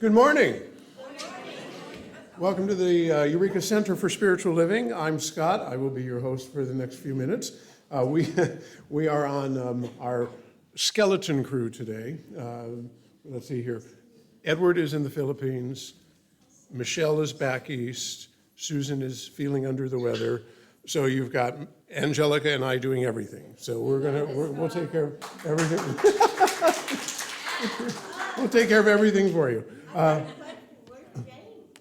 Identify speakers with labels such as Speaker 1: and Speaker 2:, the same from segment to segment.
Speaker 1: Good morning. Welcome to the Eureka Center for Spiritual Living. I'm Scott. I will be your host for the next few minutes. We are on our skeleton crew today. Let's see here. Edward is in the Philippines. Michelle is back east. Susan is feeling under the weather. So you've got Angelica and I doing everything. So we'll take care of everything. We'll take care of everything for you.
Speaker 2: Where's James?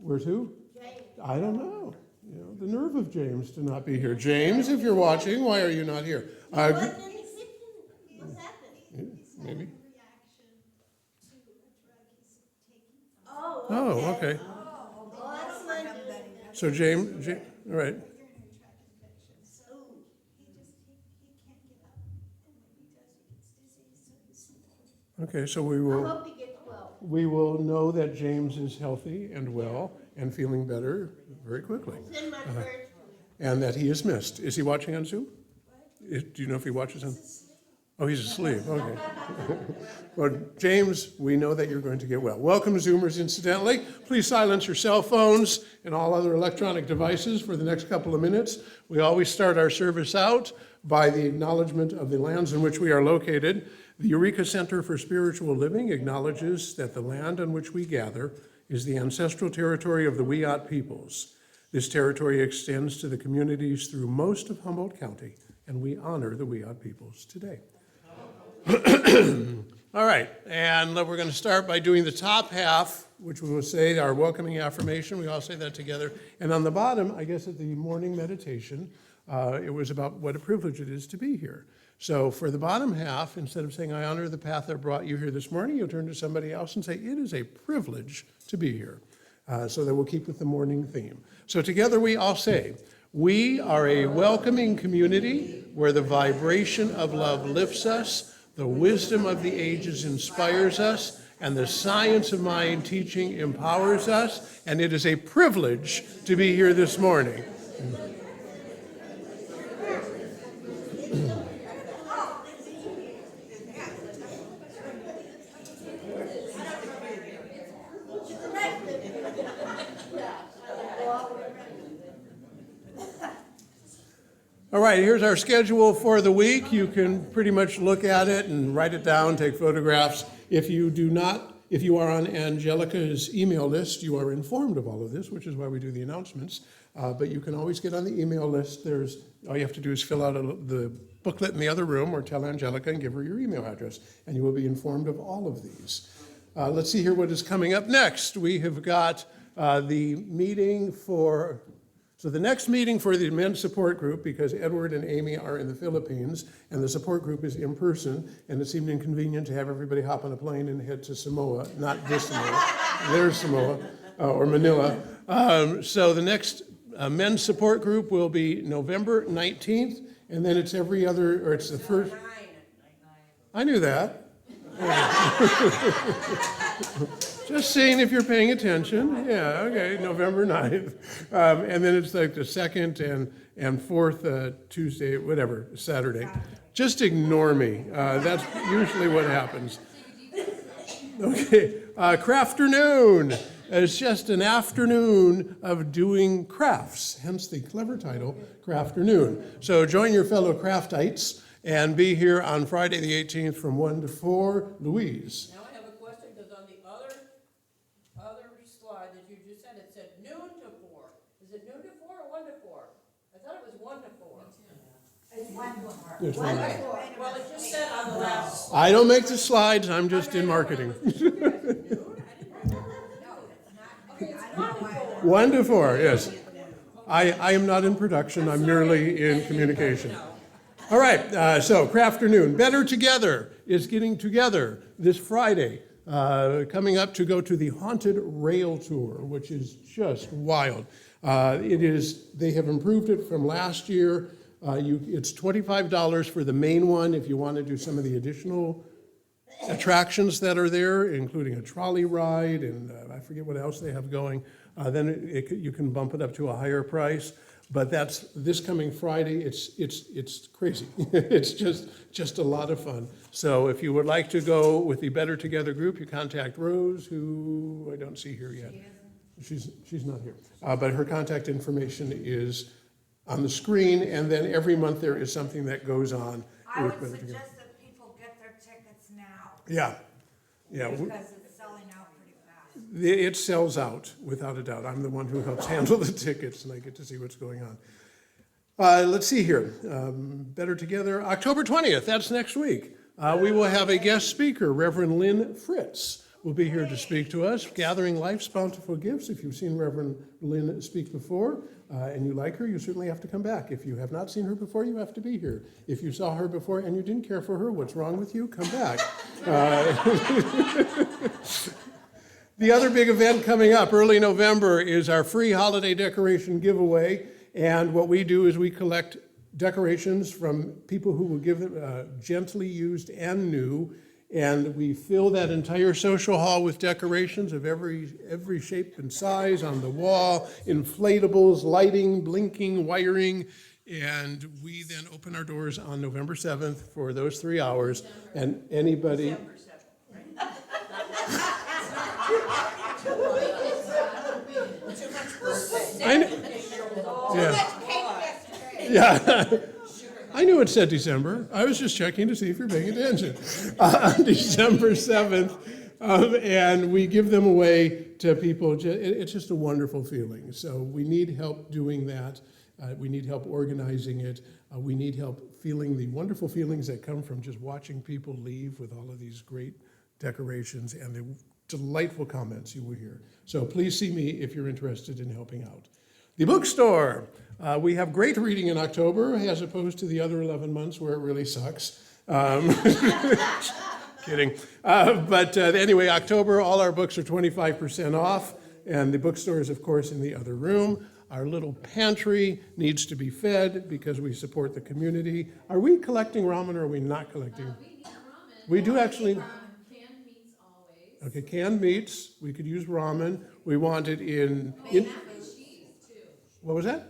Speaker 1: Where's who?
Speaker 2: James.
Speaker 1: I don't know. You know, the nerve of James to not be here. James, if you're watching, why are you not here?
Speaker 2: What's happened?
Speaker 1: Maybe.
Speaker 2: Oh,
Speaker 1: Okay.
Speaker 2: Oh, I don't mind doing that.
Speaker 1: So James, all right. Okay, so
Speaker 2: I hope he gets well.
Speaker 1: we will know that James is healthy and well and feeling better very quickly,
Speaker 2: Send my prayers to him.
Speaker 1: and that he is missed. Is he watching on Zoom? Do you know if he watches on? Oh, he's asleep. Okay. Well, James, we know that you're going to get well. Welcome, Zoomers, incidentally. Please silence your cell phones and all other electronic devices for the next couple of minutes. We always start our service out by the acknowledgement of the lands in which we are located. The Eureka Center for Spiritual Living acknowledges that the land on which we gather is the ancestral territory of the Wiyot peoples. This territory extends to the communities through most of Humboldt County, and we honor the Wiyot peoples today. All right, and we're going to start by doing the top half, which we will say our welcoming affirmation. We all say that together. And on the bottom, I guess at the morning meditation, it was about what a privilege it is to be here. So for the bottom half, instead of saying, I honor the path that brought you here this morning, you'll turn to somebody else and say, it is a privilege to be here. So that we'll keep with the morning theme. So together we all say, we are a welcoming community where the vibration of love lifts us, the wisdom of the ages inspires us, and the science of mind teaching empowers us, and it is a privilege to be here this morning. All right, here's our schedule for the week. You can pretty much look at it and write it down, take photographs. If you are on Angelica's email list, you are informed of all of this, which is why we do the announcements. But you can always get on the email list. All you have to do is fill out the booklet in the other room or tell Angelica and give her your email address, and you will be informed of all of these. Let's see here what is coming up next. We have got the meeting for... So the next meeting for the men's support group, because Edward and Amy are in the Philippines, and the support group is in person, and it seemed inconvenient to have everybody hop on a plane and head to Samoa, not this Samoa, there's Samoa, or Manila. So the next men's support group will be November 19th, and then it's every other, or it's the first. I knew that. Just seeing if you're paying attention. Yeah, okay, November 9th. And then it's like the second and fourth Tuesday, whatever, Saturday. Just ignore me. That's usually what happens. Okay, Crafternoon. It's just an afternoon of doing crafts, hence the clever title, Crafternoon. So join your fellow craftites and be here on Friday the 18th from 1 to 4. Louise.
Speaker 3: Now I have a question, because on the other slide that you just said, it said noon to 4. Is it noon to 4 or 1 to 4? I thought it was 1 to 4.
Speaker 2: It's 1 to 4.
Speaker 1: There's one.
Speaker 3: Well, it just said on the last.
Speaker 1: I don't make the slides, I'm just in marketing.
Speaker 3: Okay, it's 1 to 4.
Speaker 1: 1 to 4, yes. I am not in production, I'm merely in communication. All right, so Crafternoon. Better Together is getting together this Friday, coming up to go to the Haunted Rail Tour, which is just wild. They have improved it from last year. It's $25 for the main one if you want to do some of the additional attractions that are there, including a trolley ride, and I forget what else they have going. Then you can bump it up to a higher price. But that's this coming Friday. It's crazy. It's just a lot of fun. So if you would like to go with the Better Together group, you contact Rose, who I don't see here yet. She's not here. But her contact information is on the screen, and then every month there is something that goes on.
Speaker 4: I
Speaker 1: with
Speaker 4: would
Speaker 1: Better Together.
Speaker 4: suggest that people get their tickets now,
Speaker 1: Yeah.
Speaker 4: because it's selling out pretty fast.
Speaker 1: It sells out, without a doubt. I'm the one who helps handle the tickets, and I get to see what's going on. Let's see here. Better Together, October 20th, that's next week. We will have a guest speaker, Reverend Lynn Fritz will be here to speak to us, Gathering Life's Bountiful Gifts. If you've seen Reverend Lynn speak before, and you like her, you certainly have to come back. If you have not seen her before, you have to be here. If you saw her before and you didn't care for her, what's wrong with you? Come back. The other big event coming up early November is our free holiday decoration giveaway. And what we do is we collect decorations from people who will give them gently used and new. And we fill that entire social hall with decorations of every shape and size on the wall, inflatables, lighting, blinking, wiring. And we then open our doors on November 7th for those 3 hours. And anybody... Yeah. I knew it said December. I was just checking to see if you're paying attention. On December 7th, and we give them away to people. It's just a wonderful feeling. So we need help doing that. We need help organizing it. We need help feeling the wonderful feelings that come from just watching people leave with all of these great decorations and the delightful comments you will hear. So please see me if you're interested in helping out. The bookstore. We have great reading in October as opposed to the other 11 months where it really sucks. Kidding. But anyway, October, all our books are 25% off, and the bookstore is, of course, in the other room. Our little pantry needs to be fed because we support the community. Are we collecting ramen or are we not collecting?
Speaker 5: We need ramen.
Speaker 1: We do actually.
Speaker 5: Canned meats always.
Speaker 1: Okay, canned meats. We could use ramen. We want it in
Speaker 5: Mac and cheese too.
Speaker 1: what was that?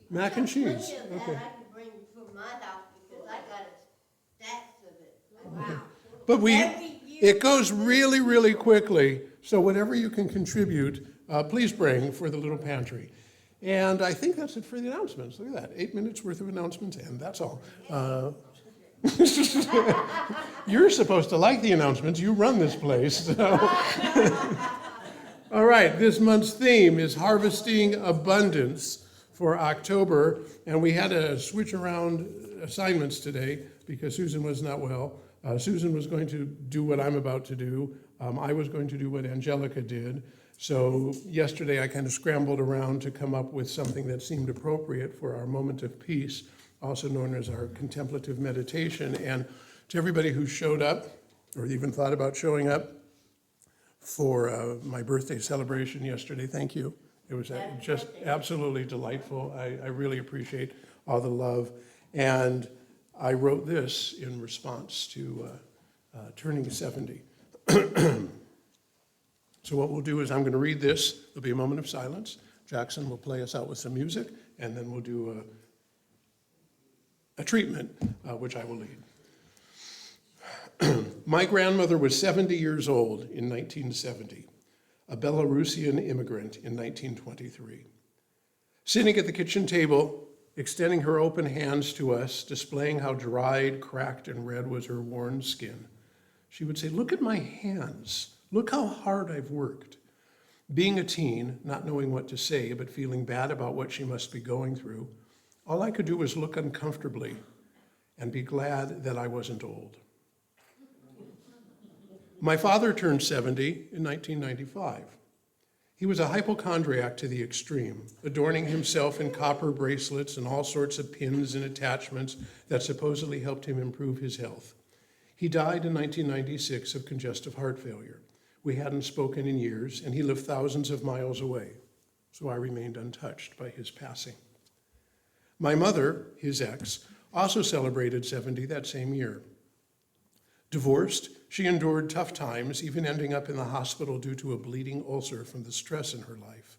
Speaker 5: Mac and cheese.
Speaker 1: Mac and cheese.
Speaker 2: Plenty of that
Speaker 1: Okay.
Speaker 2: I can bring from my house because I got stacks of it. Wow.
Speaker 1: But
Speaker 2: Every year-
Speaker 1: it goes really, really quickly. So whatever you can contribute, please bring for the little pantry. And I think that's it for the announcements. Look at that, 8 minutes worth of announcements, and that's all. You're supposed to like the announcements. You run this place. So. All right, this month's theme is Harvesting Abundance for October. And we had to switch around assignments today because Susan was not well. Susan was going to do what I'm about to do. I was going to do what Angelica did. So yesterday I kind of scrambled around to come up with something that seemed appropriate for our moment of peace, also known as our contemplative meditation. And to everybody who showed up, or even thought about showing up for my birthday celebration yesterday, thank you. It was just absolutely delightful. I really appreciate all the love. And I wrote this in response to turning 70. So what we'll do is I'm going to read this. There'll be a moment of silence. Jackson will play us out with some music, and then we'll do a treatment, which I will lead. My grandmother was 70 years old in 1970, a Belarusian immigrant in 1923. Sitting at the kitchen table, extending her open hands to us, displaying how dried, cracked, and red was her worn skin, she would say, "Look at my hands. Look how hard I've worked." Being a teen, not knowing what to say, but feeling bad about what she must be going through, all I could do was look uncomfortably and be glad that I wasn't old. My father turned 70 in 1995. He was a hypochondriac to the extreme, adorning himself in copper bracelets and all sorts of pins and attachments that supposedly helped him improve his health. He died in 1996 of congestive heart failure. We hadn't spoken in years, and he lived thousands of miles away, so I remained untouched by his passing. My mother, his ex, also celebrated 70 that same year. Divorced, she endured tough times, even ending up in the hospital due to a bleeding ulcer from the stress in her life.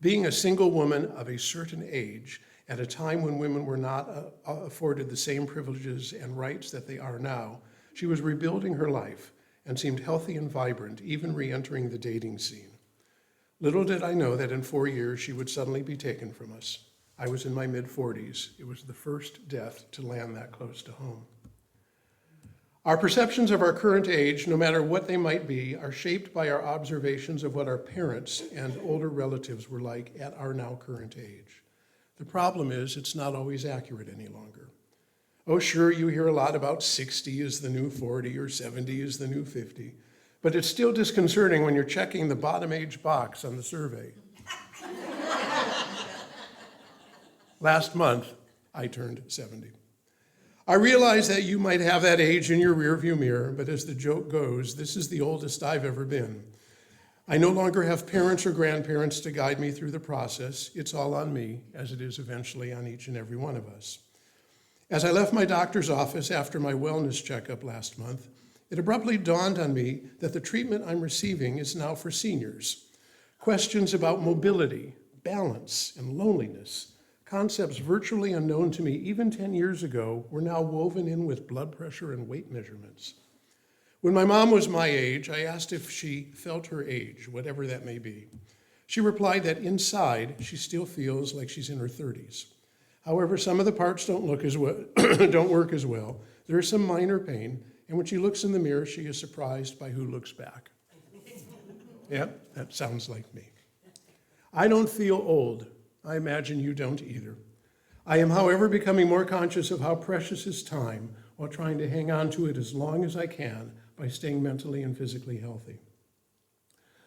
Speaker 1: Being a single woman of a certain age at a time when women were not afforded the same privileges and rights that they are now, she was rebuilding her life and seemed healthy and vibrant, even re-entering the dating scene. Little did I know that in 4 years she would suddenly be taken from us. I was in my mid-40s. It was the first death to land that close to home. Our perceptions of our current age, no matter what they might be, are shaped by our observations of what our parents and older relatives were like at our now current age. The problem is it's not always accurate any longer. Oh, sure, you hear a lot about 60 is the new 40 or 70 is the new 50, but it's still disconcerting when you're checking the bottom age box on the survey. Last month, I turned 70. I realize that you might have that age in your rearview mirror, but as the joke goes, this is the oldest I've ever been. I no longer have parents or grandparents to guide me through the process. It's all on me, as it is eventually on each and every one of us. As I left my doctor's office after my wellness checkup last month, it abruptly dawned on me that the treatment I'm receiving is now for seniors. Questions about mobility, balance, and loneliness, concepts virtually unknown to me even 10 years ago, were now woven in with blood pressure and weight measurements. When my mom was my age, I asked if she felt her age, whatever that may be. She replied that inside, she still feels like she's in her 30s. However, some of the parts don't work as well. There is some minor pain, and when she looks in the mirror, she is surprised by who looks back. Yep, that sounds like me. I don't feel old. I imagine you don't either. I am, however, becoming more conscious of how precious is time while trying to hang on to it as long as I can by staying mentally and physically healthy.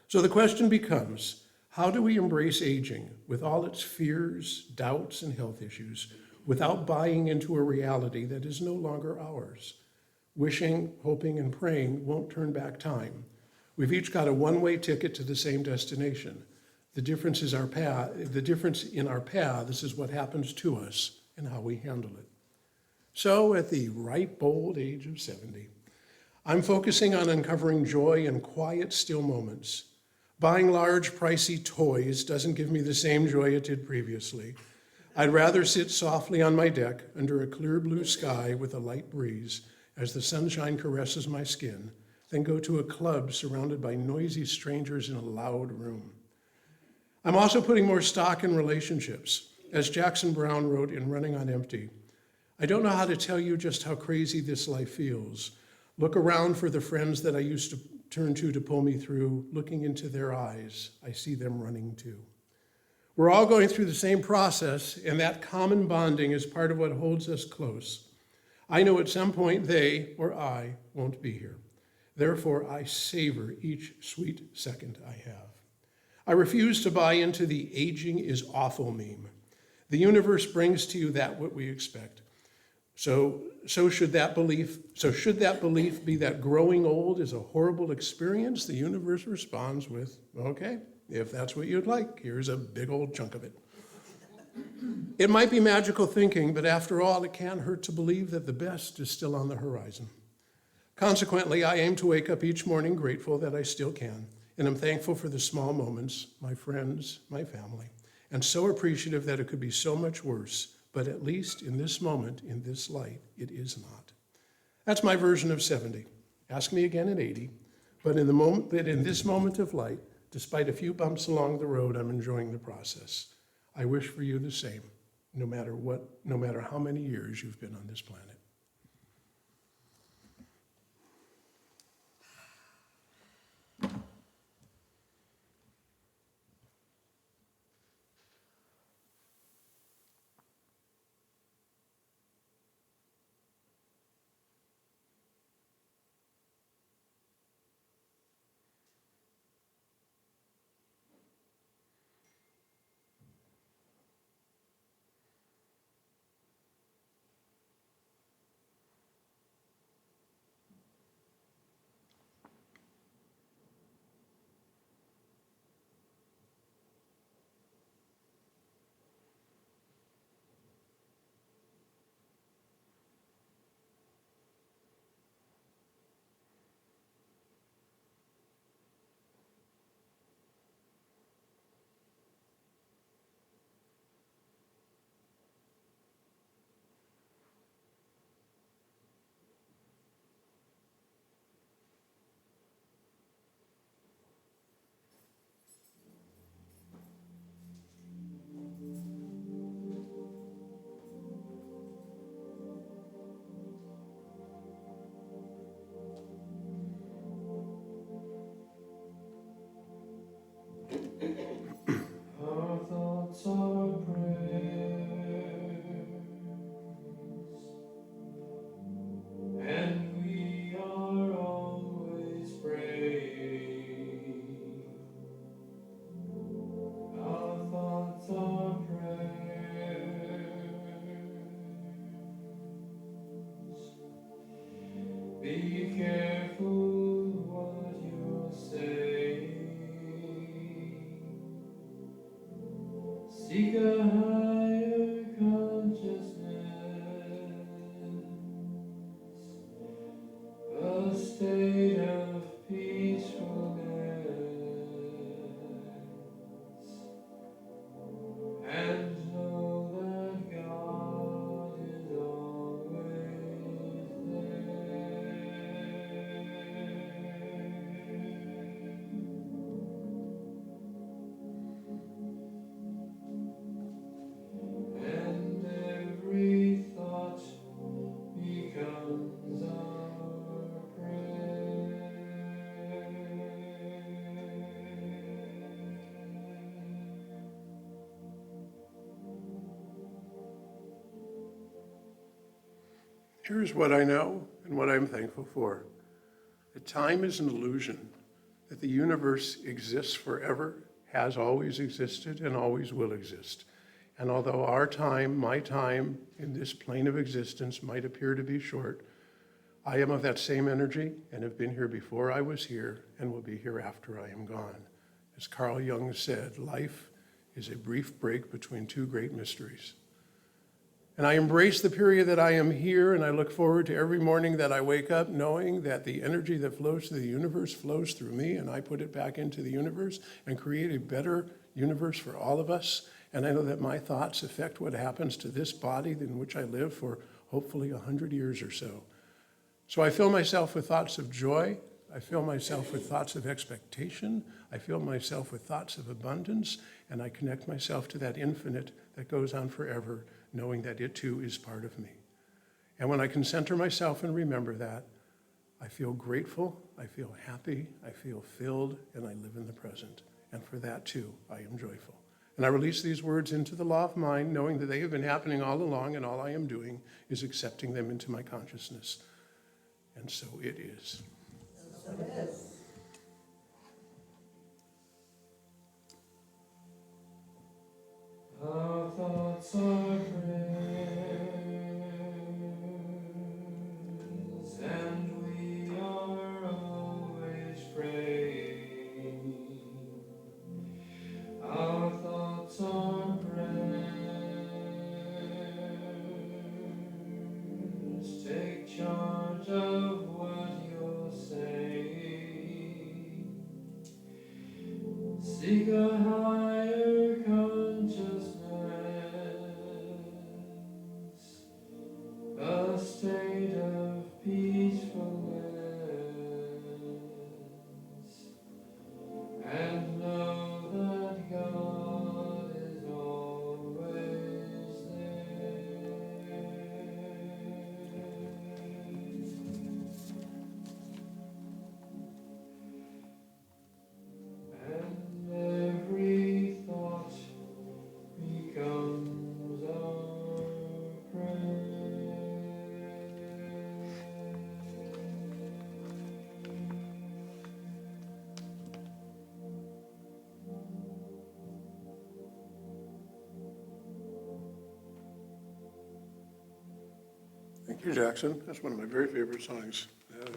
Speaker 1: So the question becomes, how do we embrace aging with all its fears, doubts, and health issues without buying into a reality that is no longer ours? Wishing, hoping, and praying won't turn back time. We've each got a one-way ticket to the same destination. The difference in our paths is what happens to us and how we handle it. So at the ripe old age of 70, I'm focusing on uncovering joy in quiet, still moments. Buying large, pricey toys doesn't give me the same joy it did previously. I'd rather sit softly on my deck under a clear blue sky with a light breeze as the sunshine caresses my skin than go to a club surrounded by noisy strangers in a loud room. I'm also putting more stock in relationships. As Jackson Brown wrote in Running on Empty, I don't know how to tell you just how crazy this life feels. Look around for the friends that I used to turn to pull me through. Looking into their eyes, I see them running too. We're all going through the same process, and that common bonding is part of what holds us close. I know at some point they or I won't be here. Therefore, I savor each sweet second I have. I refuse to buy into the aging is awful meme. The universe brings to you that what we expect. So should that belief be that growing old is a horrible experience? The universe responds with, okay, if that's what you'd like, here's a big old chunk of it. It might be magical thinking, but after all, it can't hurt to believe that the best is still on the horizon. Consequently, I aim to wake up each morning grateful that I still can. And I'm thankful for the small moments, my friends, my family, and so appreciative that it could be so much worse, but at least in this moment, in this light, it is not. That's my version of 70. Ask me again at 80, but in this moment of light, despite a few bumps along the road, I'm enjoying the process. I wish for you the same, no matter how many years you've been on this planet.
Speaker 6: Our thoughts are prayers, and we are always praying. Our thoughts are prayers. Be careful what you're saying. Seek a higher consciousness, a state of peacefulness, and know that God is always there. And every thought becomes our prayer.
Speaker 1: Here's what I know and what I'm thankful for. That time is an illusion, that the universe exists forever, has always existed, and always will exist. And although our time, my time in this plane of existence might appear to be short, I am of that same energy and have been here before I was here and will be here after I am gone. As Carl Jung said, life is a brief break between two great mysteries. And I embrace the period that I am here, and I look forward to every morning that I wake up knowing that the energy that flows through the universe flows through me, and I put it back into the universe and create a better universe for all of us. And I know that my thoughts affect what happens to this body in which I live for hopefully 100 years or so. So I fill myself with thoughts of joy. I fill myself with thoughts of expectation. I fill myself with thoughts of abundance, and I connect myself to that infinite that goes on forever, knowing that it too is part of me. And when I can center myself and remember that, I feel grateful, I feel happy, I feel filled, and I live in the present. And for that too, I am joyful. And I release these words into the law of mind, knowing that they have been happening all along, and all I am doing is accepting them into my consciousness. And so it is.
Speaker 6: Our thoughts are prayers, and we are always praying. Our thoughts are prayers. Take charge of what you're saying. Seek a higher consciousness, a state of peacefulness, and know that God is always there. And every thought becomes our prayer.
Speaker 1: Thank you, Jackson. That's one of my very favorite songs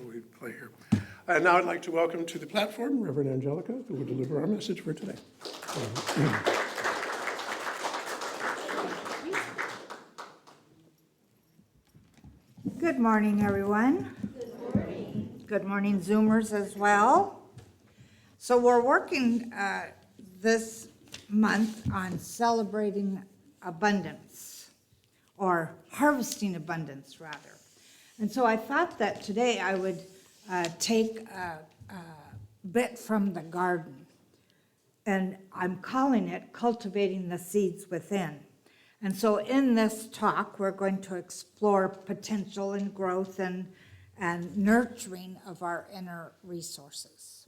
Speaker 1: we play here. And now I'd like to welcome to the platform Reverend Angelica, who will deliver our message for today.
Speaker 4: Good morning, everyone. Good morning. Good morning, Zoomers as well. So we're working this month on celebrating abundance, or harvesting abundance, rather. And so I thought that today I would take a bit from the garden, and I'm calling it Cultivating the Seeds Within. And so in this talk, we're going to explore potential and growth and nurturing of our inner resources.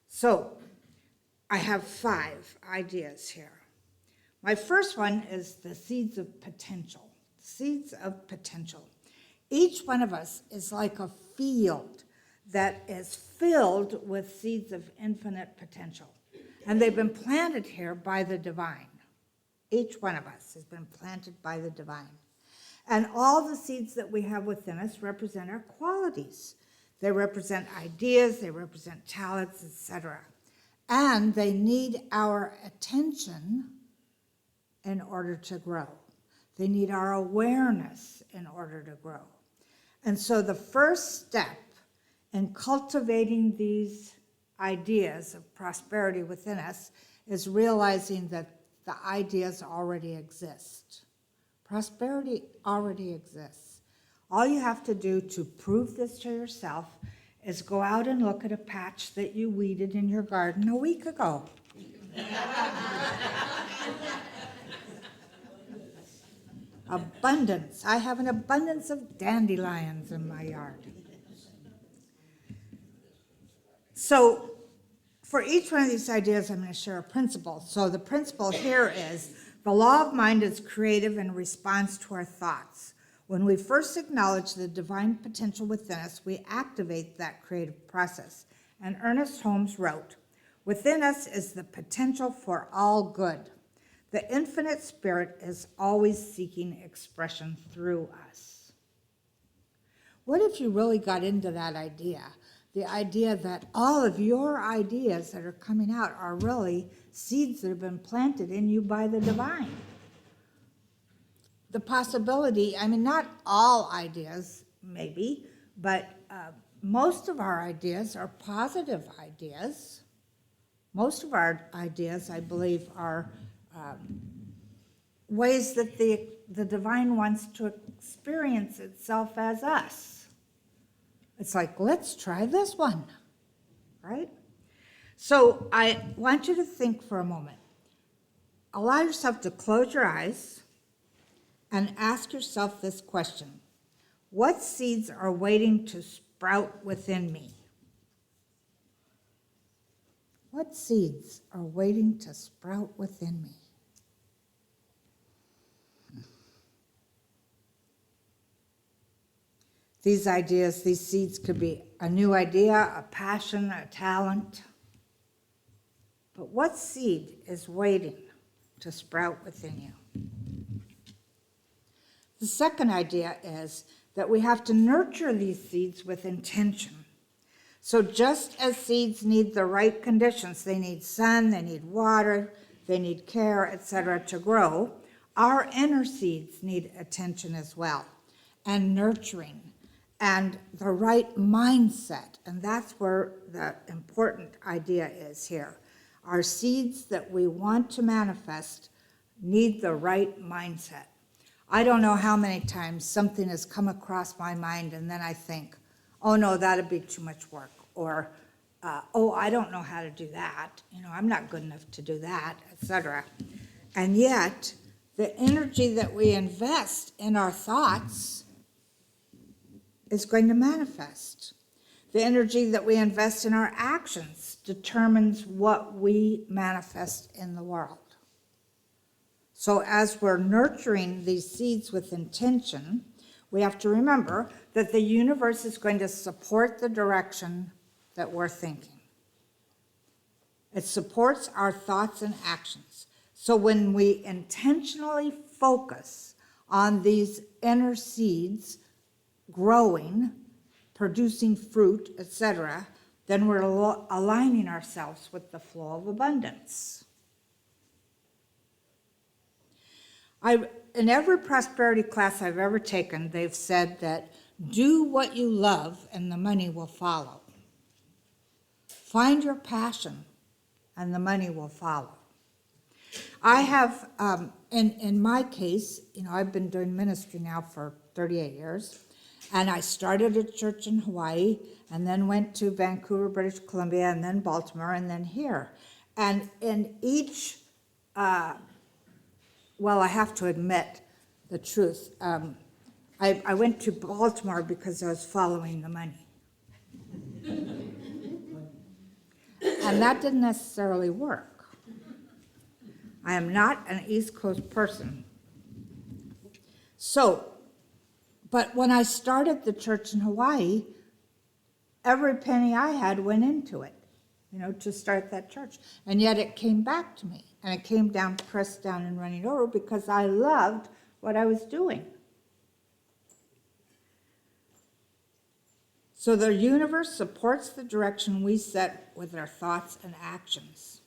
Speaker 4: So I have 5 ideas here. My first one is the seeds of potential. Seeds of potential. Each one of us is like a field that is filled with seeds of infinite potential. And they've been planted here by the divine. Each one of us has been planted by the divine. And all the seeds that we have within us represent our qualities. They represent ideas, they represent talents, etc. And they need our attention in order to grow. They need our awareness in order to grow. And so the first step in cultivating these ideas of prosperity within us is realizing that the ideas already exist. Prosperity already exists. All you have to do to prove this to yourself is go out and look at a patch that you weeded in your garden a week ago. Abundance. I have an abundance of dandelions in my yard. So for each one of these ideas, I'm going to share a principle. So the principle here is the law of mind is creative in response to our thoughts. When we first acknowledge the divine potential within us, we activate that creative process. And Ernest Holmes wrote, "Within us is the potential for all good. The infinite spirit is always seeking expression through us." What if you really got into that idea? The idea that all of your ideas that are coming out are really seeds that have been planted in you by the divine. The possibility, I mean, not all ideas, maybe, but most of our ideas are positive ideas. Most of our ideas, I believe, are ways that the divine wants to experience itself as us. It's like, let's try this one, right? So I want you to think for a moment. Allow yourself to close your eyes and ask yourself this question. What seeds are waiting to sprout within me? What seeds are waiting to sprout within me? These ideas, these seeds could be a new idea, a passion, a talent. But what seed is waiting to sprout within you? The second idea is that we have to nurture these seeds with intention. So just as seeds need the right conditions, they need sun, they need water, they need care, etc. to grow, our inner seeds need attention as well, and nurturing, and the right mindset. And that's where the important idea is here. Our seeds that we want to manifest need the right mindset. I don't know how many times something has come across my mind and then I think, oh no, that'd be too much work. Or, oh, I don't know how to do that. I'm not good enough to do that, etc. And yet, the energy that we invest in our thoughts is going to manifest. The energy that we invest in our actions determines what we manifest in the world. So as we're nurturing these seeds with intention, we have to remember that the universe is going to support the direction that we're thinking. It supports our thoughts and actions. So when we intentionally focus on these inner seeds growing, producing fruit, etc., then we're aligning ourselves with the flow of abundance. In every prosperity class I've ever taken, they've said that do what you love and the money will follow. Find your passion and the money will follow. I have, in my case, I've been doing ministry now for 38 years, and I started a church in Hawaii, and then went to Vancouver, British Columbia, and then Baltimore, and then here. And in each, well, I have to admit the truth. I went to Baltimore because I was following the money. And that didn't necessarily work. I am not an East Coast person. So, but when I started the church in Hawaii, every penny I had went into it, to start that church. And yet it came back to me. And it came down, pressed down and running over because I loved what I was doing. So the universe supports the direction we set with our thoughts and actions.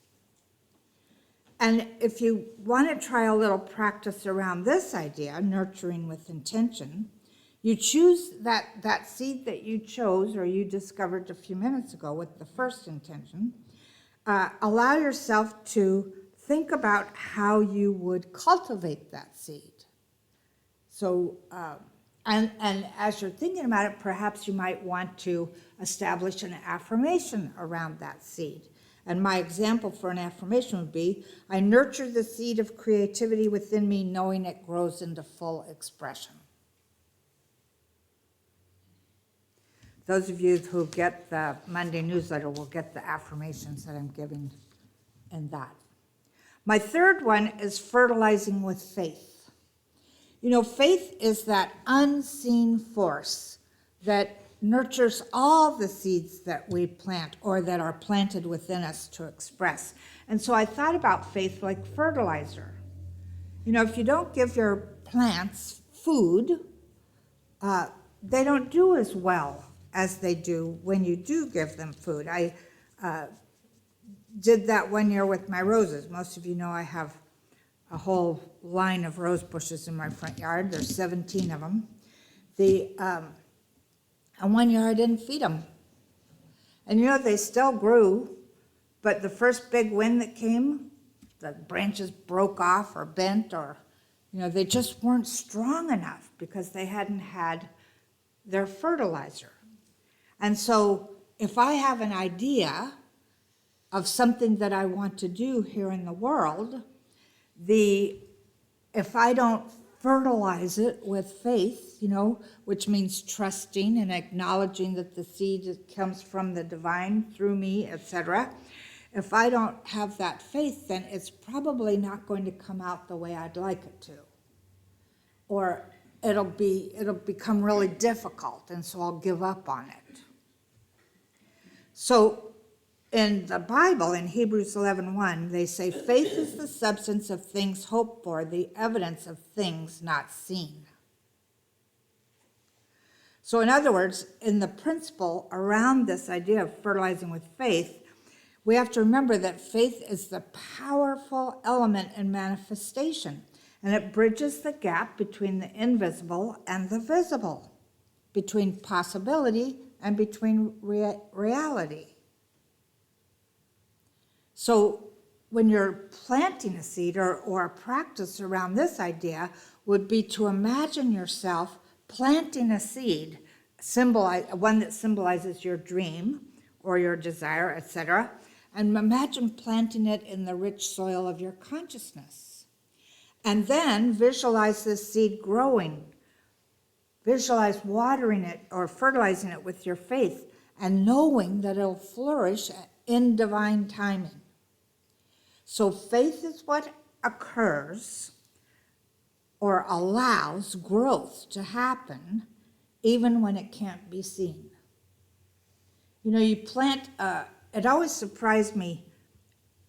Speaker 4: And if you want to try a little practice around this idea, nurturing with intention, you choose that seed that you chose or you discovered a few minutes ago with the first intention. Allow yourself to think about how you would cultivate that seed. So, and as you're thinking about it, perhaps you might want to establish an affirmation around that seed. And my example for an affirmation would be, I nurture the seed of creativity within me, knowing it grows into full expression. Those of you who get the Monday newsletter will get the affirmations that I'm giving in that. My third one is fertilizing with faith. Faith is that unseen force that nurtures all the seeds that we plant or that are planted within us to express. And so I thought about faith like fertilizer. If you don't give your plants food, they don't do as well as they do when you do give them food. I did that one year with my roses. Most of you know I have a whole line of rose bushes in my front yard. There's 17 of them. And one year I didn't feed them. And they still grew, but the first big wind that came, the branches broke off or bent or, they just weren't strong enough because they hadn't had their fertilizer. And so if I have an idea of something that I want to do here in the world, if I don't fertilize it with faith, which means trusting and acknowledging that the seed comes from the divine through me, etc. If I don't have that faith, then it's probably not going to come out the way I'd like it to. Or it'll become really difficult, and so I'll give up on it. So in the Bible, in Hebrews 11:1, they say, faith is the substance of things hoped for, the evidence of things not seen. So in other words, in the principle around this idea of fertilizing with faith, we have to remember that faith is the powerful element in manifestation, and it bridges the gap between the invisible and the visible, between possibility and between reality. So when you're planting a seed or a practice around this idea would be to imagine yourself planting a seed, one that symbolizes your dream or your desire, etc., and imagine planting it in the rich soil of your consciousness. And then visualize this seed growing. Visualize watering it or fertilizing it with your faith and knowing that it'll flourish in divine timing. So faith is what occurs or allows growth to happen even when it can't be seen. You plant, it always surprised me.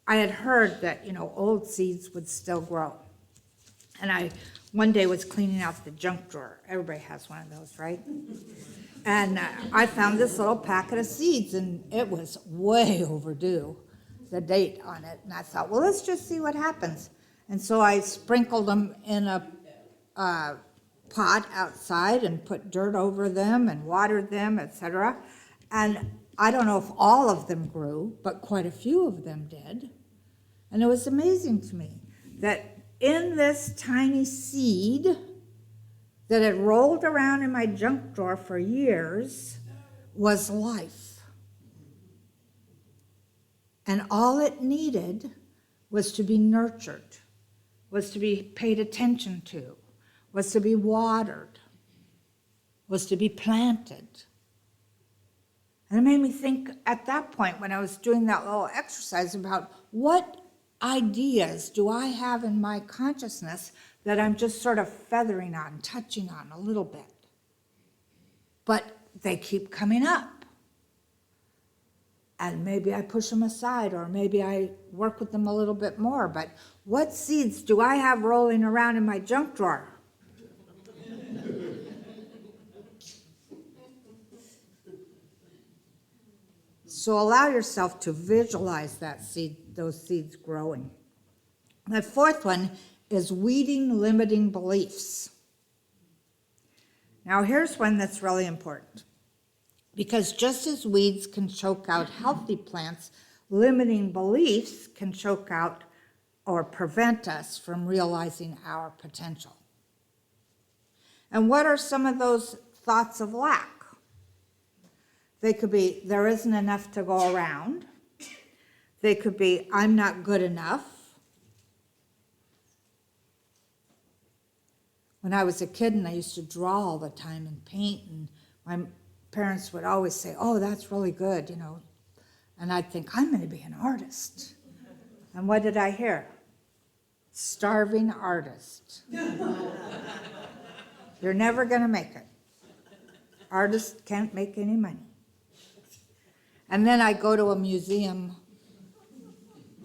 Speaker 4: I had heard that, old seeds would still grow. And I one day was cleaning out the junk drawer. Everybody has one of those, right? And I found this little packet of seeds, and it was way overdue, the date on it. And I thought, well, let's just see what happens. And so I sprinkled them in a pot outside and put dirt over them and watered them, etc. And I don't know if all of them grew, but quite a few of them did. And it was amazing to me that in this tiny seed that had rolled around in my junk drawer for years was life. And all it needed was to be nurtured, was to be paid attention to, was to be watered, was to be planted. And it made me think at that point when I was doing that little exercise about what ideas do I have in my consciousness that I'm just sort of feathering on, touching on a little bit. But they keep coming up. And maybe I push them aside, or maybe I work with them a little bit more. But what seeds do I have rolling around in my junk drawer? So allow yourself to visualize that seed, those seeds growing. The fourth one is weeding limiting beliefs. Now here's one that's really important. Because just as weeds can choke out healthy plants, limiting beliefs can choke out or prevent us from realizing our potential. And what are some of those thoughts of lack? They could be, there isn't enough to go around. They could be, I'm not good enough. When I was a kid and I used to draw all the time and paint, and my parents would always say, oh, that's really good, you know. And I'd think, I'm going to be an artist. And what did I hear? Starving artist. You're never going to make it. Artists can't make any money. And then I go to a museum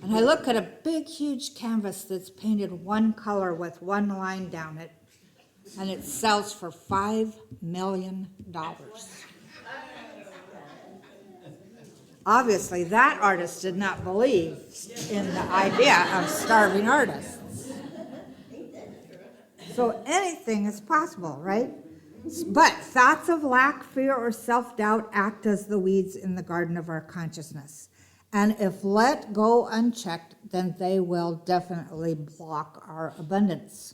Speaker 4: and I look at a big, huge canvas that's painted one color with one line down it, and it sells for $5 million. Obviously, that artist did not believe in the idea of starving artists. So anything is possible, right? But thoughts of lack, fear, or self-doubt act as the weeds in the garden of our consciousness. And if let go unchecked, then they will definitely block our abundance.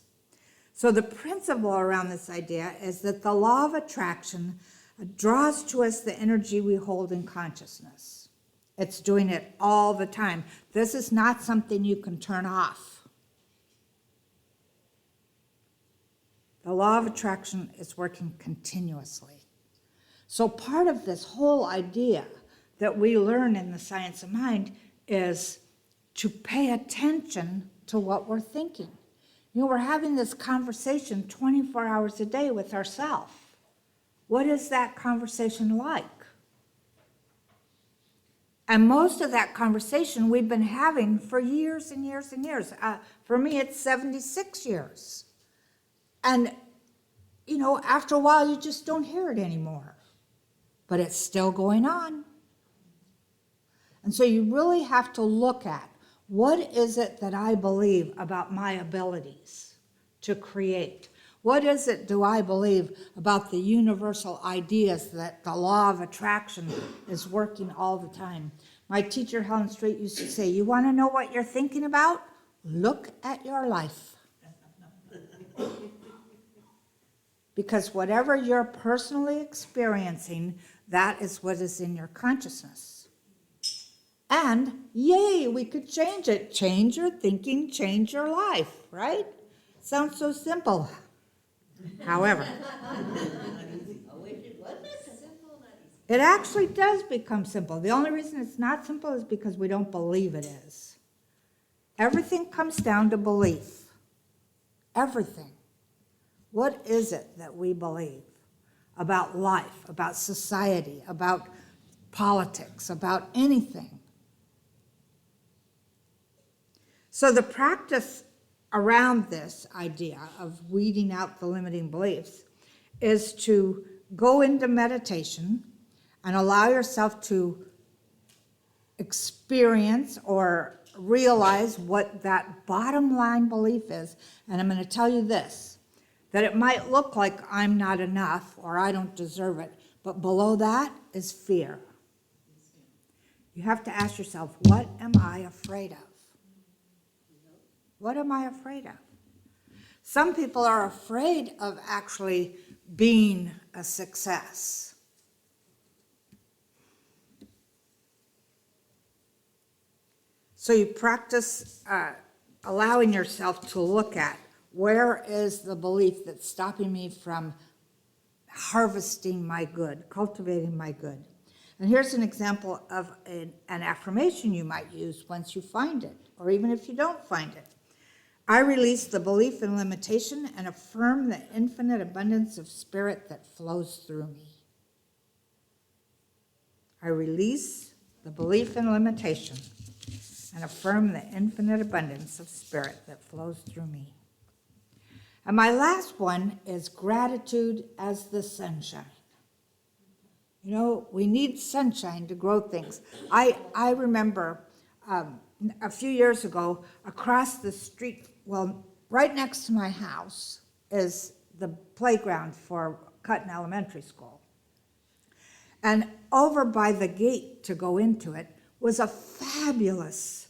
Speaker 4: So the principle around this idea is that the law of attraction draws to us the energy we hold in consciousness. It's doing it all the time. This is not something you can turn off. The law of attraction is working continuously. So part of this whole idea that we learn in the science of mind is to pay attention to what we're thinking. You know, we're having this conversation 24 hours a day with ourselves. What is that conversation like? And most of that conversation we've been having for years and years and years. For me, it's 76 years. And, you know, after a while, you just don't hear it anymore. But it's still going on. And so you really have to look at, what is it that I believe about my abilities to create? What is it do I believe about the universal ideas that the law of attraction is working all the time? My teacher, Helen Street, used to say, you want to know what you're thinking about? Look at your life. Because whatever you're personally experiencing, that is what is in your consciousness. And yay, we could change it. Change your thinking, change your life, right? Sounds so simple. However, it actually does become simple. The only reason it's not simple is because we don't believe it is. Everything comes down to belief. Everything. What is it that we believe about life, about society, about politics, about anything? So the practice around this idea of weeding out the limiting beliefs is to go into meditation and allow yourself to experience or realize what that bottom line belief is. And I'm going to tell you this, that it might look like I'm not enough or I don't deserve it, but below that is fear. You have to ask yourself, what am I afraid of? What am I afraid of? Some people are afraid of actually being a success. So you practice allowing yourself to look at, where is the belief that's stopping me from harvesting my good, cultivating my good? And here's an example of an affirmation you might use once you find it, or even if you don't find it. I release the belief in limitation and affirm the infinite abundance of spirit that flows through me. I release the belief in limitation and affirm the infinite abundance of spirit that flows through me. And my last one is gratitude as the sunshine. You know, we need sunshine to grow things. I remember a few years ago, across the street, well, right next to my house is the playground for Cutton Elementary School. And over by the gate to go into it was a fabulous,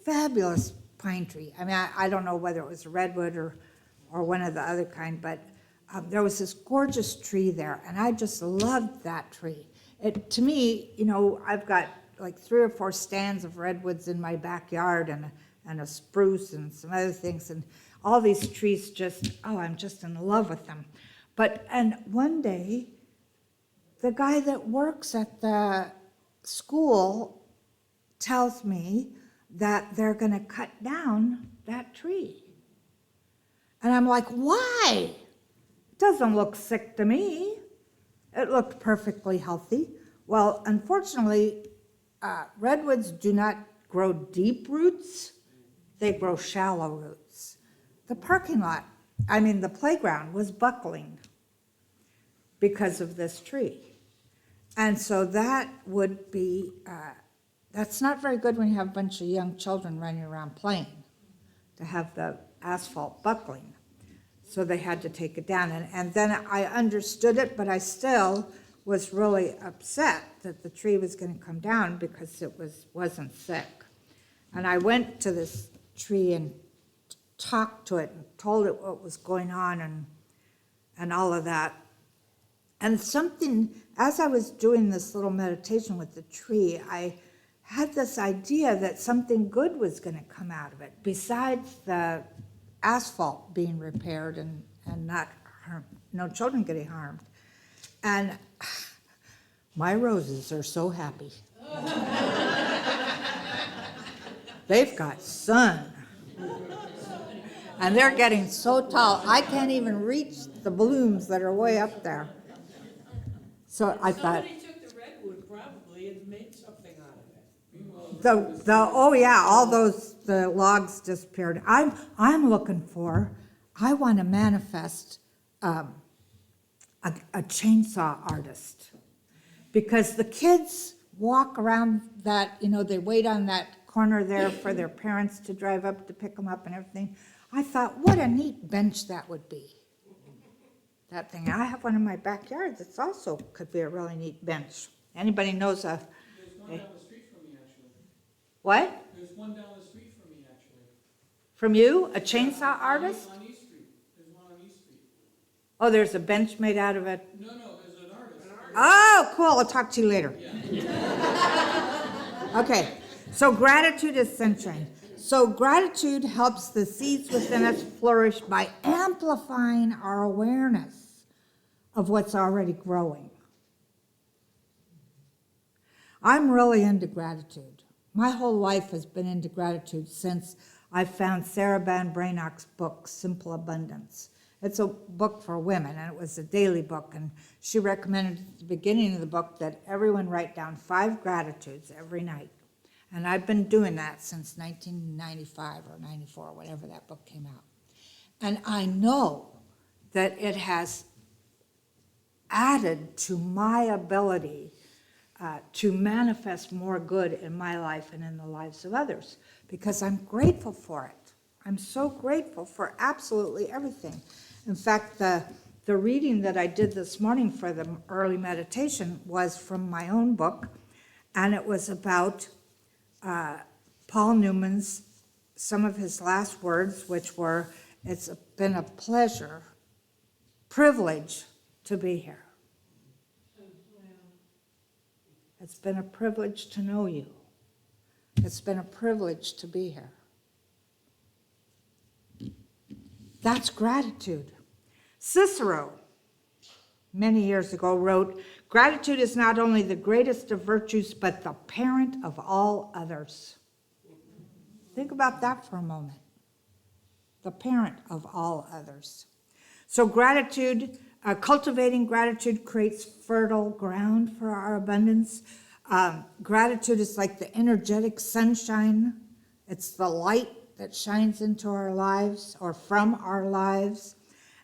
Speaker 4: fabulous pine tree. I mean, I don't know whether it was a redwood or one of the other kind, but there was this gorgeous tree there, and I just loved that tree. To me, you know, I've got like 3 or 4 stands of redwoods in my backyard and a spruce and some other things, and all these trees just, I'm just in love with them. And one day, the guy that works at the school tells me that they're going to cut down that tree. And I'm like, why? It doesn't look sick to me. It looked perfectly healthy. Well, unfortunately, redwoods do not grow deep roots. They grow shallow roots. The playground was buckling because of this tree. And so that would be, that's not very good when you have a bunch of young children running around playing, to have the asphalt buckling. So they had to take it down. And then I understood it, but I still was really upset that the tree was going to come down because it wasn't sick. And I went to this tree and talked to it and told it what was going on and all of that. And something, as I was doing this little meditation with the tree, I had this idea that something good was going to come out of it, besides the asphalt being repaired and not no children getting harmed. And my roses are so happy. They've got sun. And they're getting so tall, I can't even reach the blooms that are way up there. So I thought,
Speaker 3: Somebody took the redwood probably and made something out of it.
Speaker 4: all the logs disappeared. I'm looking for, I want to manifest a chainsaw artist, because the kids walk around that, you know, they wait on that corner there for their parents to drive up to pick them up and everything. I thought, what a neat bench that would be. That thing. I have one in my backyard that's also could be a really neat bench. Anybody knows
Speaker 6: There's one down the street from me, actually.
Speaker 4: What?
Speaker 6: There's one down the street from me, actually.
Speaker 4: From you? A chainsaw artist?
Speaker 6: On East Street. There's one on East Street.
Speaker 4: Oh, there's a bench made out of it.
Speaker 6: No, there's an artist.
Speaker 4: Oh, cool. I'll talk to you later. Okay. So gratitude is sunshine. So gratitude helps the seeds within us flourish by amplifying our awareness of what's already growing. I'm really into gratitude. My whole life has been into gratitude since I found Sarah Van Brainock's book, Simple Abundance. It's a book for women, and it was a daily book, and she recommended at the beginning of the book that everyone write down 5 gratitudes every night. And I've been doing that since 1995 or 94, whenever that book came out. And I know that it has added to my ability to manifest more good in my life and in the lives of others, because I'm grateful for it. I'm so grateful for absolutely everything. In fact, the reading that I did this morning for the early meditation was from my own book, and it was about Paul Newman's, some of his last words, which were, "It's been a pleasure, privilege to be here. It's been a privilege to know you. It's been a privilege to be here." That's gratitude. Cicero, many years ago, wrote, Gratitude is not only the greatest of virtues, but the parent of all others. Think about that for a moment. The parent of all others. So gratitude, cultivating gratitude creates fertile ground for our abundance. Gratitude is like the energetic sunshine. It's the light that shines into our lives or from our lives.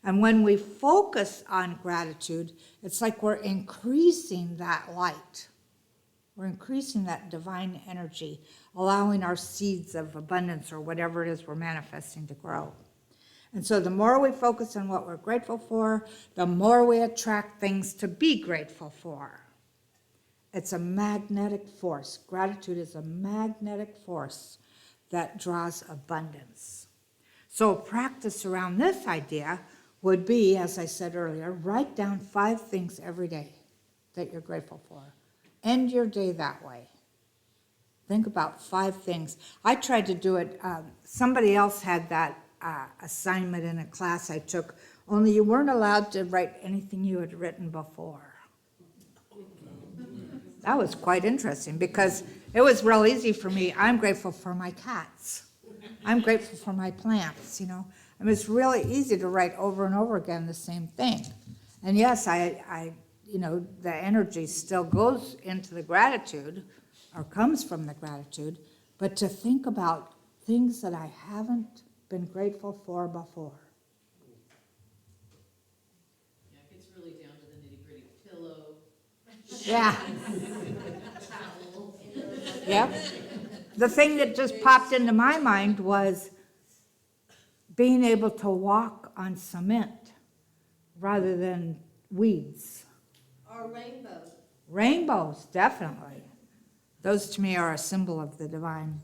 Speaker 4: And when we focus on gratitude, it's like we're increasing that light. We're increasing that divine energy, allowing our seeds of abundance or whatever it is we're manifesting to grow. And so the more we focus on what we're grateful for, the more we attract things to be grateful for. It's a magnetic force. Gratitude is a magnetic force that draws abundance. So practice around this idea would be, as I said earlier, write down 5 things every day that you're grateful for. End your day that way. Think about 5 things. I tried to do it. Somebody else had that assignment in a class I took, only you weren't allowed to write anything you had written before. That was quite interesting because it was real easy for me. I'm grateful for my cats. I'm grateful for my plants, you know. I mean, it's really easy to write over and over again the same thing. And yes, I you know, the energy still goes into the gratitude or comes from the gratitude, but to think about things that I haven't been grateful for before.
Speaker 5: Yeah, it gets really down to the nitty-gritty. Pillow,
Speaker 4: Yeah.
Speaker 5: towel.
Speaker 4: Yep. The thing that just popped into my mind was being able to walk on cement rather than weeds.
Speaker 2: Or rainbows.
Speaker 4: Rainbows, definitely. Those to me are a symbol of the divine.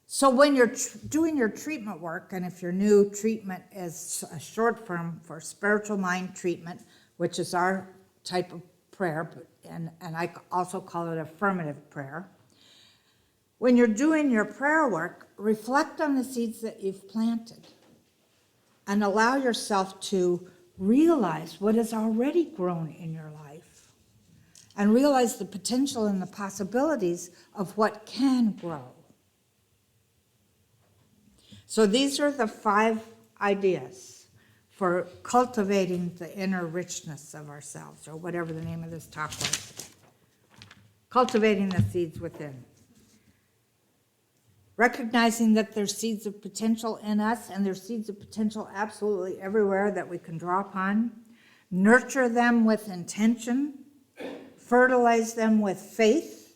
Speaker 4: So when you're doing your treatment work, and if you're new, treatment is a short form for spiritual mind treatment, which is our type of prayer, and I also call it affirmative prayer. When you're doing your prayer work, reflect on the seeds that you've planted and allow yourself to realize what has already grown in your life and realize the potential and the possibilities of what can grow. So these are the 5 ideas for cultivating the inner richness of ourselves, or whatever the name of this talk was. Cultivating the seeds within. Recognizing that there's seeds of potential in us, and there's seeds of potential absolutely everywhere that we can draw upon. Nurture them with intention. Fertilize them with faith.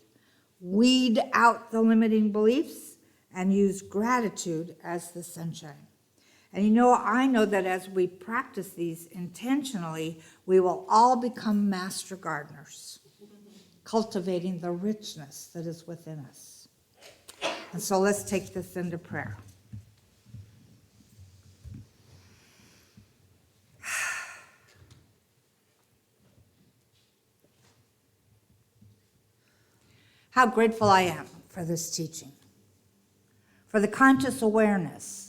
Speaker 4: Weed out the limiting beliefs, and use gratitude as the sunshine. And you know, I know that as we practice these intentionally, we will all become master gardeners, cultivating the richness that is within us. And so let's take this into prayer. How grateful I am for this teaching, for the conscious awareness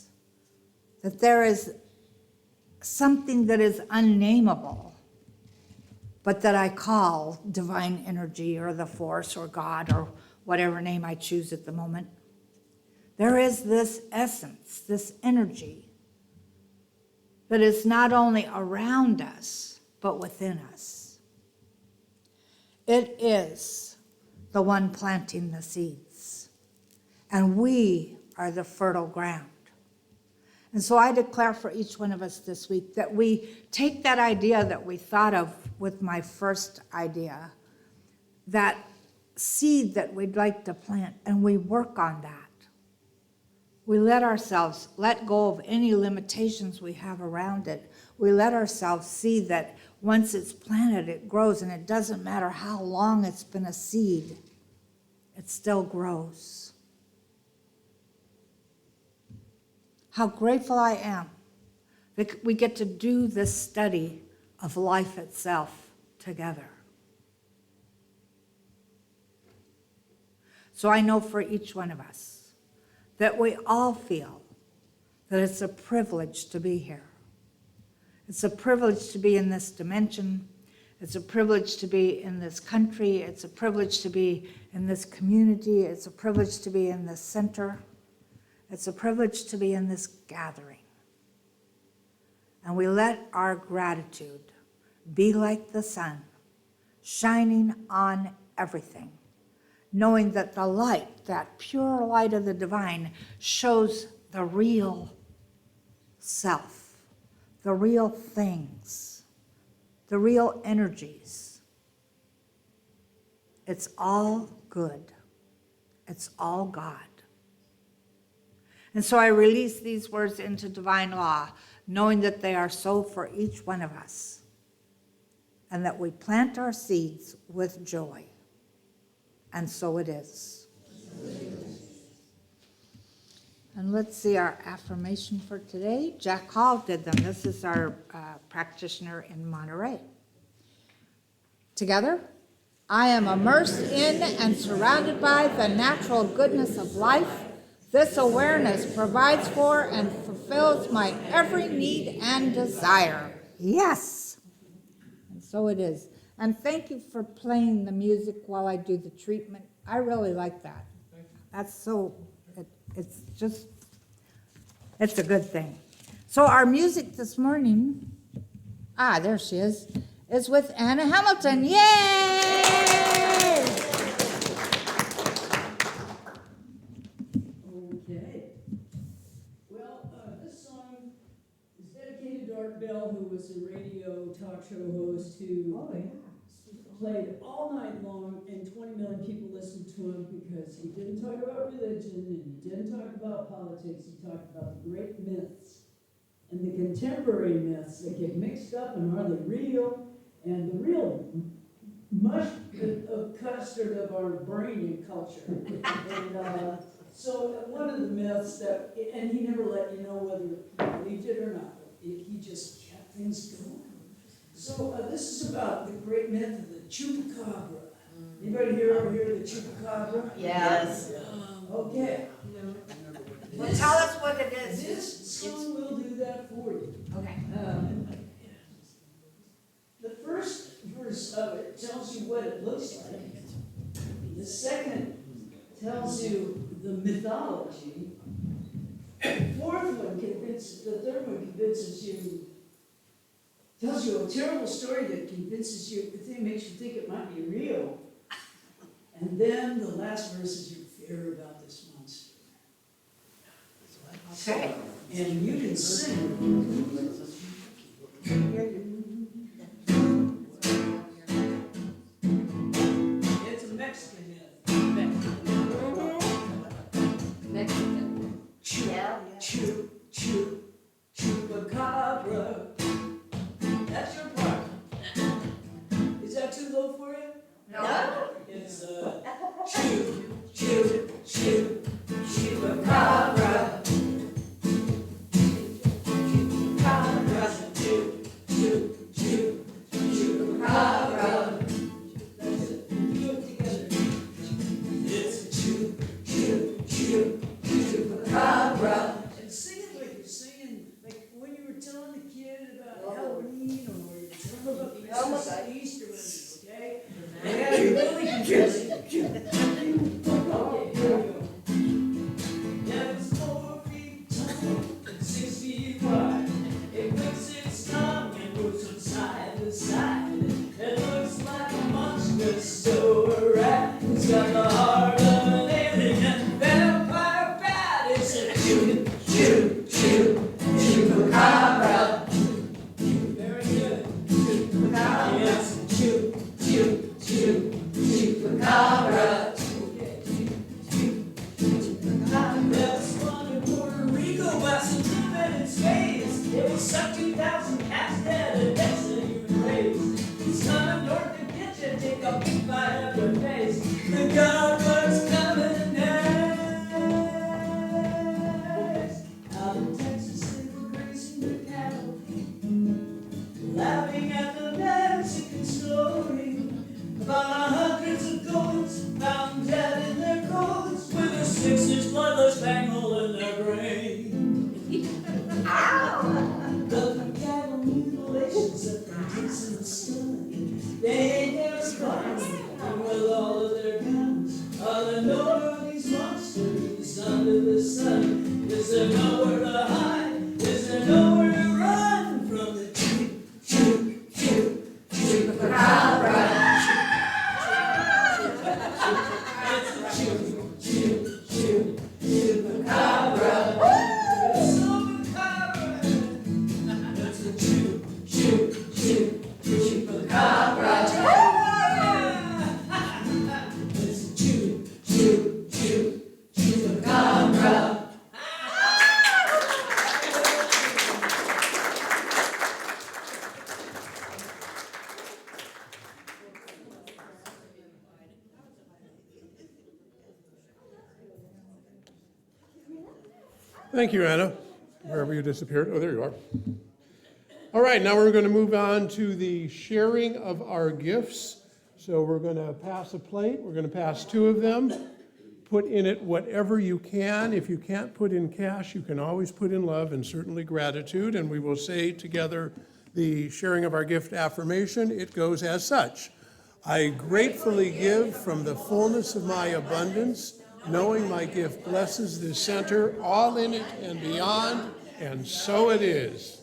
Speaker 4: that there is something that is unnameable, but that I call divine energy or the force or God or whatever name I choose at the moment. There is this essence, this energy that is not only around us, but within us. It is the one planting the seeds, and we are the fertile ground. And so I declare for each one of us this week that we take that idea that we thought of with my first idea, that seed that we'd like to plant, and we work on that. We let ourselves let go of any limitations we have around it. We let ourselves see that once it's planted, it grows, and it doesn't matter how long it's been a seed, it still grows. How grateful I am that we get to do this study of life itself together. So I know for each one of us that we all feel that it's a privilege to be here. It's a privilege to be in this dimension. It's a privilege to be in this country. It's a privilege to be in this community. It's a privilege to be in this center. It's a privilege to be in this gathering. And we let our gratitude be like the sun, shining on everything, knowing that the light, that pure light of the divine, shows the real self, the real things, the real energies. It's all good. It's all God. And so I release these words into divine law, knowing that they are so for each one of us, and that we plant our seeds with joy. And so it is. And let's see our affirmation for today. Jack Hall did them. This is our practitioner in Monterey. Together, I am immersed in and surrounded by the natural goodness of life. This awareness provides for and fulfills my every need and desire. Yes. And so it is. And thank you for playing the music while I do the treatment. I really like that. That's so, it's just, it's a good thing. So our music this morning, there she is with Anna Hamilton. Yay!
Speaker 3: Okay. Well, this song is dedicated to Art Bell, who was a radio talk show host who played all night long, and 20 million people listened to him because he didn't talk about religion and he didn't talk about politics. He talked about the great myths and the contemporary myths that get mixed up, and are they real? And the real mush of custard of our brain and culture. And so one of the myths that, and he never let you know whether you believed it or not, he just kept things going. So this is about the great myth of the chupacabra. Anybody ever hear of the chupacabra?
Speaker 2: Yes.
Speaker 3: Okay.
Speaker 4: Well, tell us what it is.
Speaker 3: This song will do that for you.
Speaker 4: Okay.
Speaker 3: The first verse of it tells you what it looks like. The second tells you the mythology. The third one convinces you, tells you a terrible story that convinces you, makes you think it might be real. And then the last verse is your fear about this monster.
Speaker 4: Okay.
Speaker 3: And you can sing. It's a Mexican myth.
Speaker 5: Mexican.
Speaker 3: Chupacabra. That's your part. Is that too low for you?
Speaker 2: No.
Speaker 3: It's chupacabra. Chupacabra. That's it. Do it together. It's chupacabra. And sing it like you're singing, like when you were telling the kid about Halloween, or you were telling about Christmas and Easter, okay? Yeah, you're really confusing. Okay, here we go. Yeah, it's 4 feet tall and 6 feet wide. It wicks its tongue and moves from side to side. It looks like a monster, so alright. It's got the heart of an alien vampire bat. It's a chupacabra. Very good. Yes, chupacabra. That's one in Puerto Rico by some two-men in space. It will suck 2,000 cats dead and that's the human race. He's coming north to get you, take a big bite of your face. The God was coming next. Out in Texas, they were grazing their cattle, laughing at the Mexican story about hundreds of goats found dead in their coats with a 6-inch bloodless bangle in their brain. The cattle mutilations that from kicks in the stomach are these monsters under the sun? Is there nowhere to hide? Is there nowhere to run from the chupacabra? It's a chupacabra. It's so macabre. It's a chupacabra. It's a chupacabra.
Speaker 1: Thank you, Anna, wherever you disappeared. Oh, there you are. All right, now we're going to move on to the sharing of our gifts. So we're going to pass a plate. We're going to pass 2 of them. Put in it whatever you can. If you can't put in cash, you can always put in love and certainly gratitude. And we will say together the sharing of our gift affirmation. It goes as such. I gratefully give from the fullness of my abundance, knowing my gift blesses this center, all in it and beyond, and so it is.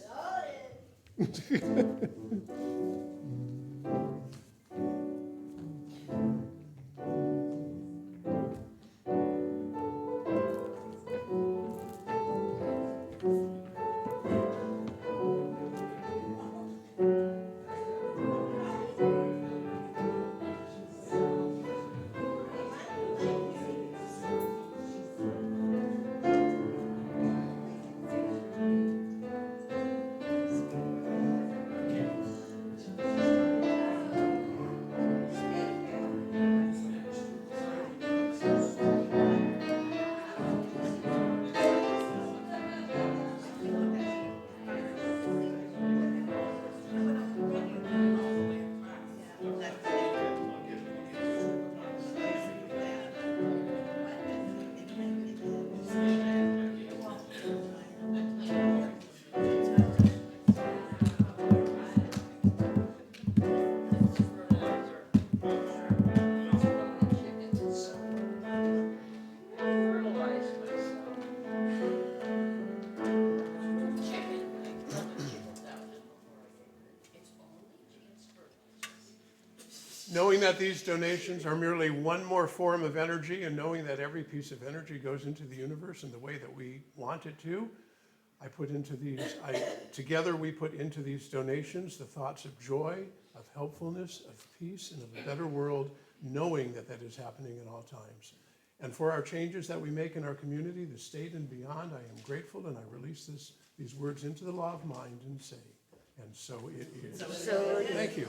Speaker 1: Knowing that these donations are merely one more form of energy, and knowing that every piece of energy goes into the universe in the way that we want it to, together we put into these donations the thoughts of joy, of helpfulness, of peace, and of a better world, knowing that that is happening at all times. And for our changes that we make in our community, the state and beyond, I am grateful, and I release these words into the law of mind and say, and so it is. Thank you.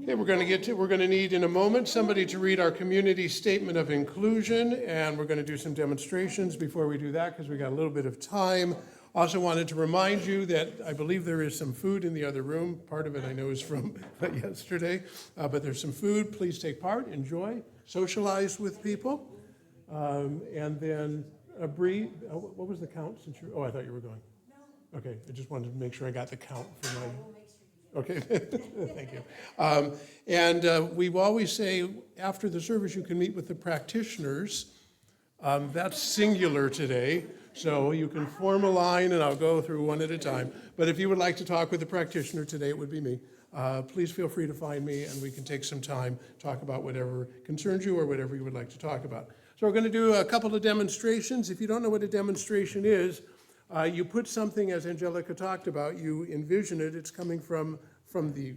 Speaker 1: Okay, we're going to need in a moment somebody to read our community statement of inclusion, and we're going to do some demonstrations before we do that because we got a little bit of time. Also wanted to remind you that I believe there is some food in the other room. Part of it I know is from yesterday, but there's some food. Please take part, enjoy, socialize with people, and then Bree, what was the count? I thought you were going. No. Okay, I just wanted to make sure I got the count for my. Okay, thank you. We always say after the service you can meet with the practitioners. That's singular today, so you can form a line and I'll go through one at a time. But if you would like to talk with a practitioner today, it would be me. Please feel free to find me and we can take some time, talk about whatever concerns you or whatever you would like to talk about. So we're going to do a couple of demonstrations. If you don't know what a demonstration is, you put something, as Angelica talked about, you envision it, it's coming from the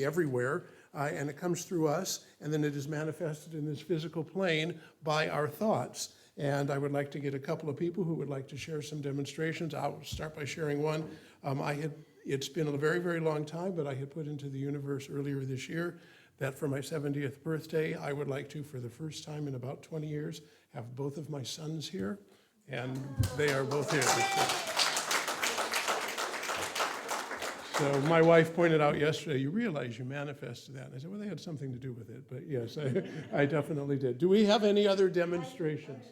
Speaker 1: everywhere, and it comes through us, and then it is manifested in this physical plane by our thoughts. And I would like to get a couple of people who would like to share some demonstrations. I'll start by sharing one. It's been a very, very long time, but I had put into the universe earlier this year that for my 70th birthday, I would like to, for the first time in about 20 years, have both of my sons here. And they are both here. So my wife pointed out yesterday, you realize you manifested that. And I said, well, they had something to do with it. But yes, I definitely did. Do we have any other demonstrations?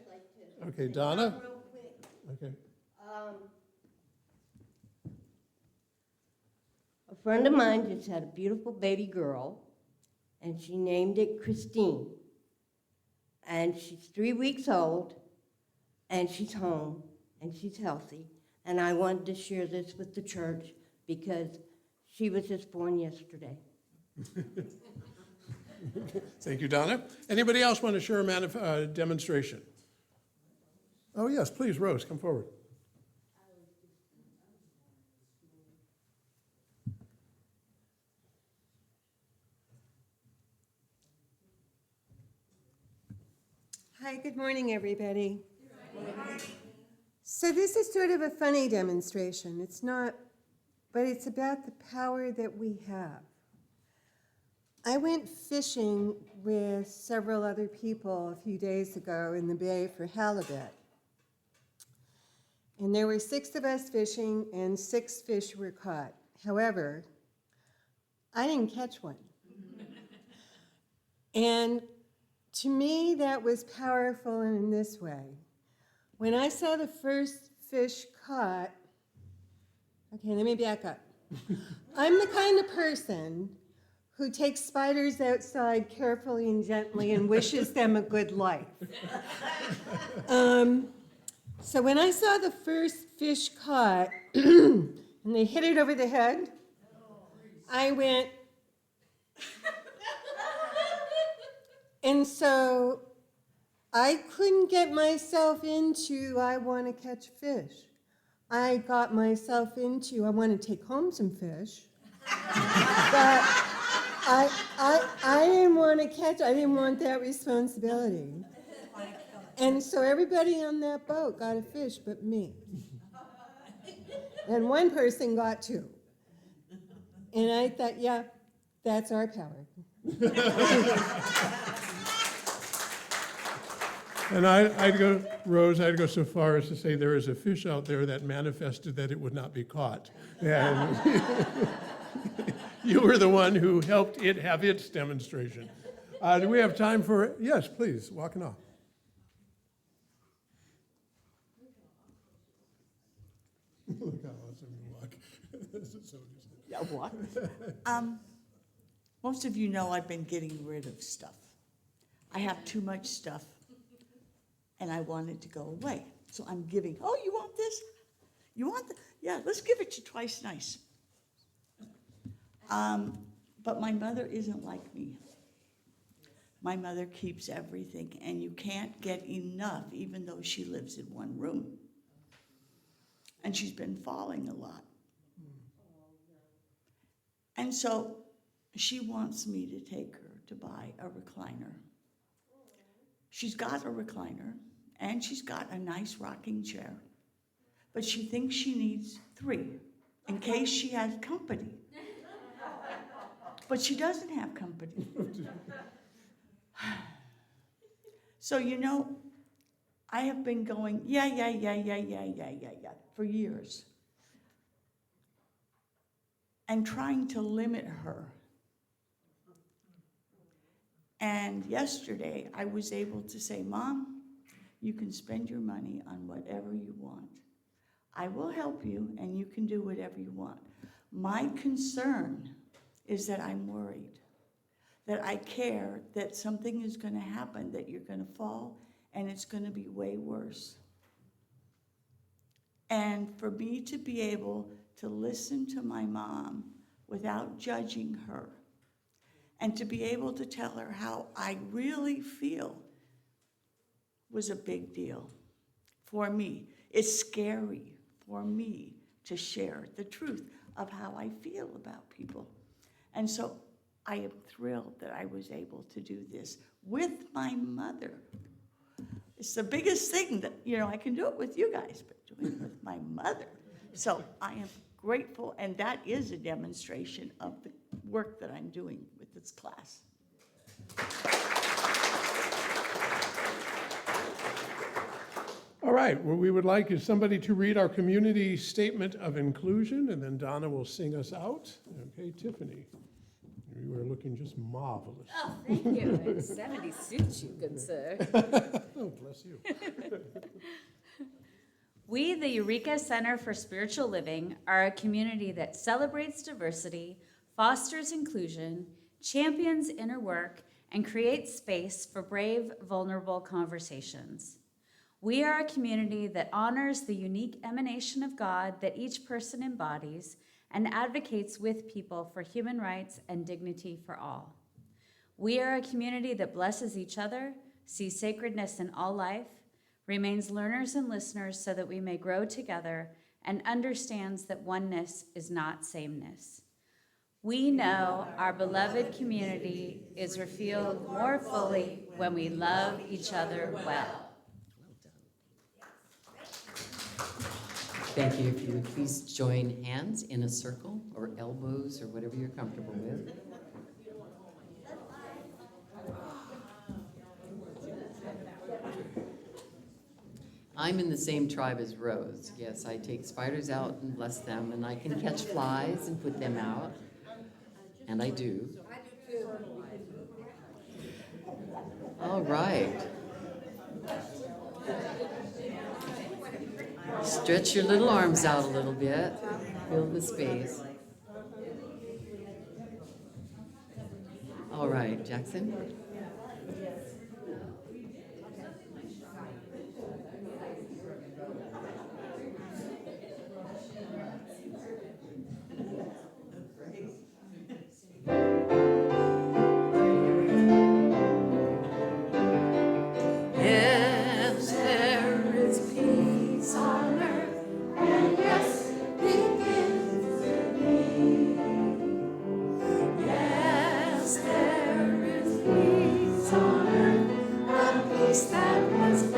Speaker 1: Okay, Donna?
Speaker 2: Real quick.
Speaker 1: Okay.
Speaker 2: A friend of mine just had a beautiful baby girl, and she named it Christine. and she's 3 weeks old, and she's home, and she's healthy. And I wanted to share this with the church because she was just born yesterday.
Speaker 1: Thank you, Donna. Anybody else want to share a demonstration? Oh, yes, please, Rose, come forward.
Speaker 7: Hi, good morning, everybody. So this is sort of a funny demonstration. It's not, but it's about the power that we have. I went fishing with several other people a few days ago in the bay for halibut. And there were 6 of us fishing and 6 fish were caught. However, I didn't catch one. And to me, that was powerful in this way. When I saw the first fish caught, okay, let me back up. I'm the kind of person who takes spiders outside carefully and gently and wishes them a good life. So when I saw the first fish caught, and they hit it over the head, I went, and so I couldn't get myself into, I want to catch fish. I got myself into, I want to take home some fish. But I didn't want to catch, I didn't want that responsibility. And so everybody on that boat got a fish but me. And one person got 2. And I thought, yeah, that's our power.
Speaker 1: And I'd go, Rose, I'd go so far as to say there is a fish out there that manifested that it would not be caught. And you were the one who helped it have its demonstration. Do we have time for, yes, please, walking off. Look how awesome you walk. This is so interesting.
Speaker 8: Yeah, what? Most of you know I've been getting rid of stuff. I have too much stuff, and I want it to go away. So I'm giving. Oh, you want this? You want that? Yeah, let's give it to Twice Nice. But my mother isn't like me. My mother keeps everything, and you can't get enough, even though she lives in one room. And she's been falling a lot. And so she wants me to take her to buy a recliner. She's got a recliner, and she's got a nice rocking chair, but she thinks she needs 3 in case she has company. But she doesn't have company. So, you know, I have been going, yeah, for years. And trying to limit her. And yesterday, I was able to say, Mom, you can spend your money on whatever you want. I will help you, and you can do whatever you want. My concern is that I'm worried, that I care that something is going to happen, that you're going to fall, and it's going to be way worse. And for me to be able to listen to my mom without judging her, and to be able to tell her how I really feel was a big deal for me. It's scary for me to share the truth of how I feel about people. And so I am thrilled that I was able to do this with my mother. It's the biggest thing that, you know, I can do it with you guys, but doing it with my mother. So I am grateful, and that is a demonstration of the work that I'm doing with this class.
Speaker 1: All right, what we would like is somebody to read our community statement of inclusion, and then Donna will sing us out. Okay, Tiffany, you are looking just marvelous.
Speaker 9: Oh, thank you. 70 suits you, good sir.
Speaker 1: Oh, bless you.
Speaker 9: We, the Eureka Center for Spiritual Living, are a community that celebrates diversity, fosters inclusion, champions inner work, and create space for brave, vulnerable conversations. We are a community that honors the unique emanation of God that each person embodies and advocates with people for human rights and dignity for all. We are a community that blesses each other, sees sacredness in all life, remains learners and listeners so that we may grow together, and understands that oneness is not sameness. We know our beloved community is revealed more fully when we love each other well.
Speaker 10: Thank you. If you would please join hands in a circle, or elbows, or whatever you're comfortable with. I'm in the same tribe as Rose. Yes, I take spiders out and bless them, and I can catch flies and put them out. And I do. All right. Stretch your little arms out a little bit. Fill the space. All right, Jackson. Yes, there is peace on earth, and yes, it begins with me. Yes, there is peace on earth, a peace that was